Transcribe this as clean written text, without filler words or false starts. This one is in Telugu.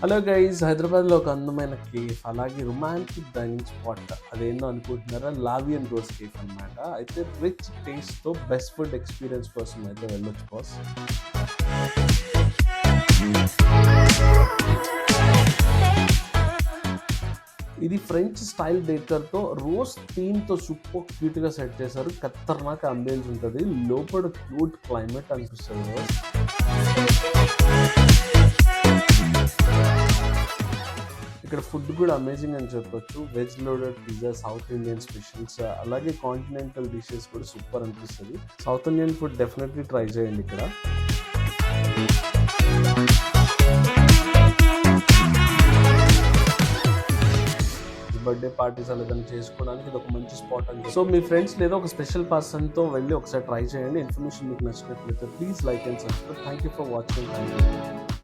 హలో గైస్, హైదరాబాద్లో ఒక అందమైన కేఫ్, అలాగే రొమాంటిక్ డైనింగ్ స్పాట్. అదేందో అనుకుంటున్నారా? లావియన్ రోజ్ కేఫ్ అన్నమాట. అయితే రిచ్ టేస్ట్తో బెస్ట్ ఫుడ్ ఎక్స్పీరియన్స్ కోసం అయితే వెళ్ళొచ్చు బాస్. ఇది ఫ్రెంచ్ స్టైల్ డెకర్తో రోజ్ థీమ్తో సూపర్ క్యూట్గా సెట్ చేశారు. ఖతర్నాక్ అంబియన్స్ ఉంటుంది, లోపల క్యూట్ క్లైమేట్ అనిపిస్తుంది బాస్. ఇక్కడ ఫుడ్ కూడా అమేజింగ్ అని చెప్పొచ్చు. Veg loaded pizza, south Indian specials, అలాగే కాంటినెంటల్ డిషెస్ కూడా సూపర్ అనిపిస్తుంది. South Indian food definitely try చేయండి ఇక్కడ. బర్త్డే పార్టీస్ అలా ఏదైనా చేసుకోవడానికి ఇది ఒక మంచి స్పాట్ అండి. సో మీ ఫ్రెండ్స్ లేదా ఒక స్పెషల్ పర్సన్తో వెళ్ళి ఒకసారి ట్రై చేయండి. ఇన్ఫర్మేషన్ మీకు నచ్చినట్లయితే please like and subscribe. Thank you for watching.